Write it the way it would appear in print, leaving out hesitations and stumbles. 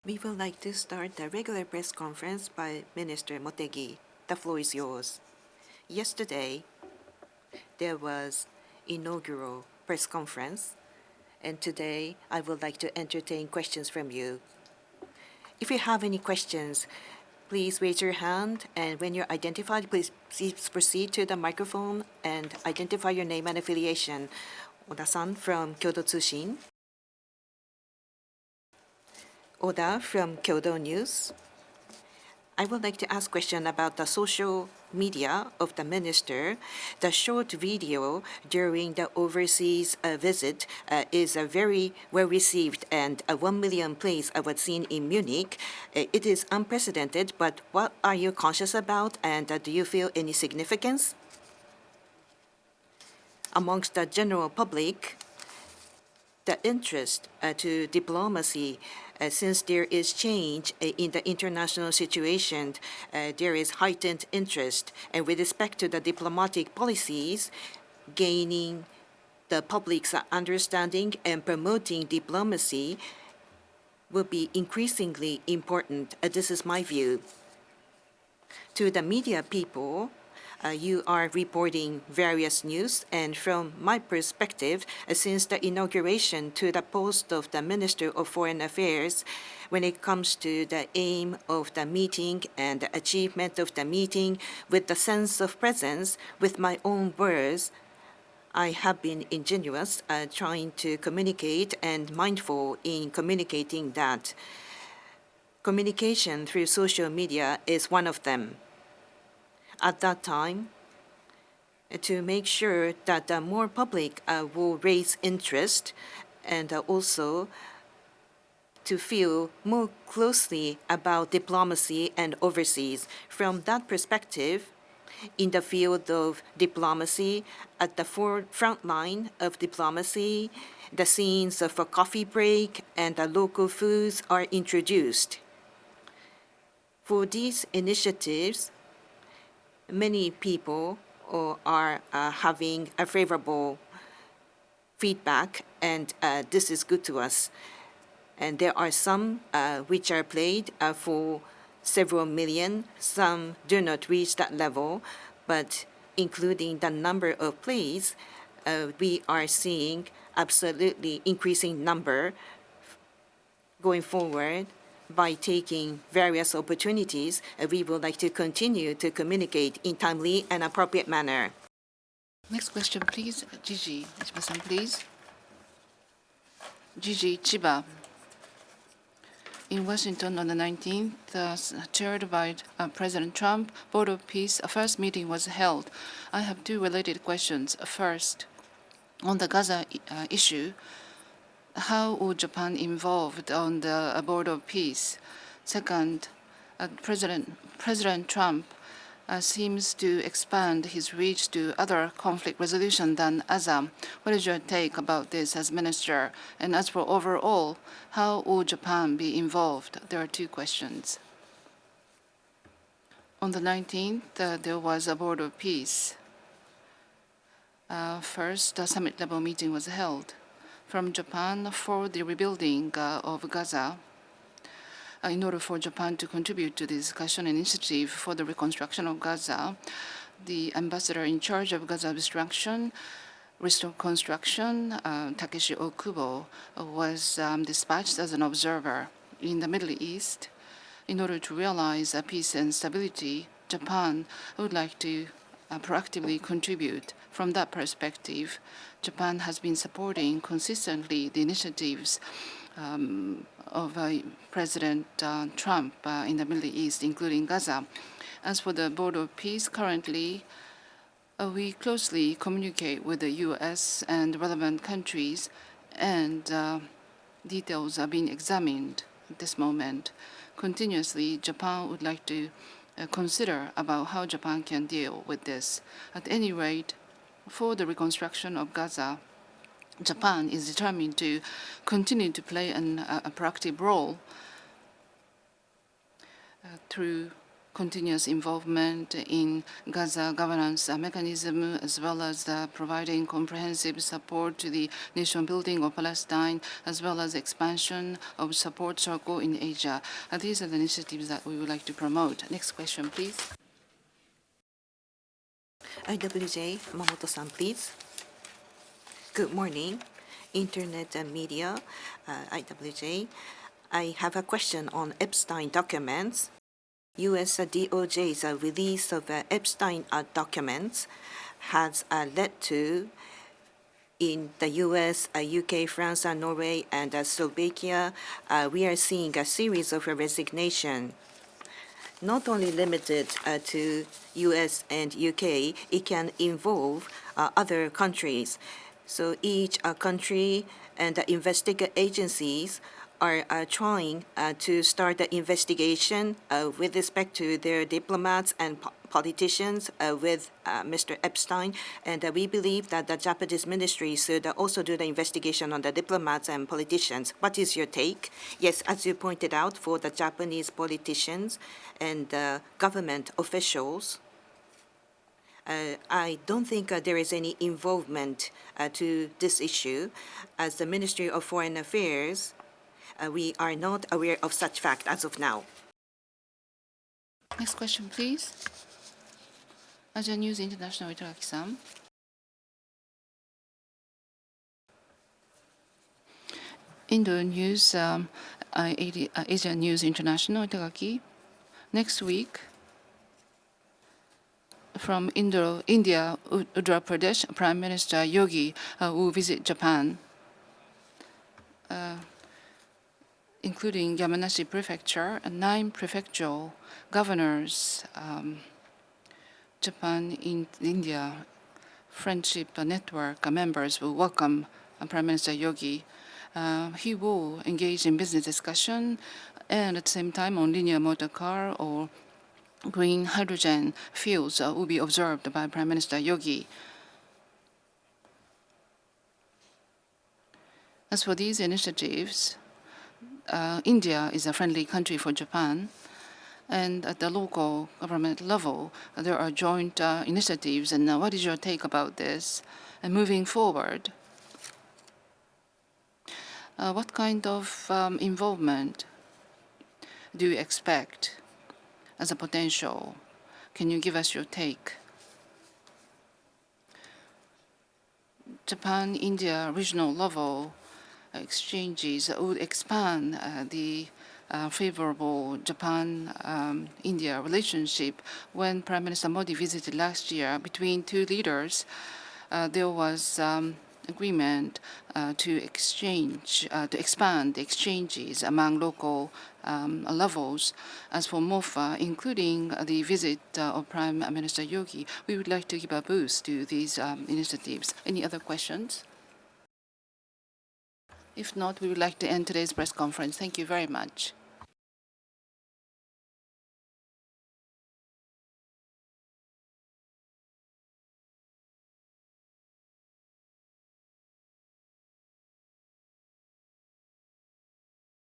We would like to start the regular press conference by Minister Motegi. The floor is yours. Yesterday, there was inaugural press conference, and today I would like to entertain questions from you. If you have any questions, please raise your hand, and when you're identified, please proceed to the microphone and identify your name and affiliation. Oda-san from Kyodo Tsushin. Oda from Kyodo News. I would like to ask a question about the social media of the minister. The short video during the overseas visit is very well received, and 1 million plays was seen in Munich. It is unprecedented, but what are you conscious about, and do you feel any significance? Amongst the general public, the interest to diplomacy, since there is change in the international situation, there is heightened interest. And with respect to the diplomatic policies, gaining the public's understanding and promoting diplomacy will be increasingly important. This is my view. To the media people, you are reporting various news, and from my perspective, since the inauguration to the post of the Minister of Foreign Affairs, when it comes to the aim of the meeting and the achievement of the meeting, with the sense of presence, with my own words, I have been ingenuous, trying to communicate and mindful in communicating that. Communication through social media is one of them. At that time, to make sure that more public will raise interest, and also to feel more closely about diplomacy and overseas. From that perspective, in the field of diplomacy, at the front line of diplomacy, the scenes of a coffee break and the local foods are introduced. For these initiatives, many people are having a favorable feedback, and this is good to us. And there are some which are played for several million. Some do not reach that level, but including the number of plays, we are seeing absolutely increasing number going forward. By taking various opportunities, we would like to continue to communicate in timely and appropriate manner. Next question, please. Gigi, Chiba-san, please. Gigi, Chiba. In Washington on the 19th, chaired by President Trump, Board of Peace, a first meeting was held. I have two related questions. First, on the Gaza issue, how would Japan involved on the Board of Peace? Second, President Trump seems to expand his reach to other conflict resolution than Gaza. What is your take about this as minister? And as for overall, how would Japan be involved? There are two questions. On the 19th, there was a Board of Peace. First, a summit-level meeting was held. From Japan for the rebuilding of Gaza, in order for Japan to contribute to the discussion initiative for the reconstruction of Gaza, the ambassador in charge of Gaza reconstruction, Takeshi Okubo, was dispatched as an observer in the Middle East. In order to realize peace and stability, Japan would like to proactively contribute. From that perspective, Japan has been supporting consistently the initiatives of President Trump in the Middle East, including Gaza. As for the Board of Peace, currently, we closely communicate with the U.S. and relevant countries, and details are being examined at this moment. Continuously, Japan would like to consider about how Japan can deal with this. At any rate, for the reconstruction of Gaza, Japan is determined to continue to play a proactive role through continuous involvement in Gaza governance mechanism, as well as providing comprehensive support to the nation building of Palestine, as well as expansion of support circle in Asia. These are the initiatives that we would like to promote. Next question, please. IWJ, Mamoto-san, please. Good morning, Internet and media, IWJ. I have a question on Epstein documents. U.S. DOJ's release of Epstein documents has led to, in the U.S., UK, France, Norway, and Slovakia, we are seeing a series of resignation. Not only limited to U.S. and UK, it can involve other countries. So each country and the investigative agencies are trying to start the investigation with respect to their diplomats and politicians with Mr. Epstein. And we believe that the Japanese ministry should also do the investigation on the diplomats and politicians. What is your take? Yes, as you pointed out, for the Japanese politicians and government officials, I don't think there is any involvement to this issue. As the Ministry of Foreign Affairs, we are not aware of such fact as of now. Next question, please. Asia News International, Itagaki-san. Indo News, Asia News International, Itagaki. Next week, from India, Uttar Pradesh, Prime Minister Yogi will visit Japan, including Yamanashi Prefecture and 9 prefectural governors. Japan in India Friendship Network members will welcome Prime Minister Yogi. He will engage in business discussion and at the same time on linear motor car or green hydrogen fuels will be observed by Prime Minister Yogi. As for these initiatives, India is a friendly country for Japan, and at the local government level, there are joint initiatives. And what is your take about this? And moving forward, what kind of involvement do you expect as a potential? Can you give us your take? Japan-India regional level exchanges would expand the favorable Japan-India relationship. When Prime Minister Modi visited last year, between 2 leaders, there was agreement to expand the exchanges among local levels. As for MOFA, including the visit of Prime Minister Yogi, we would like to give a boost to these initiatives. Any other questions? If not, we would like to end today's press conference. Thank you very much.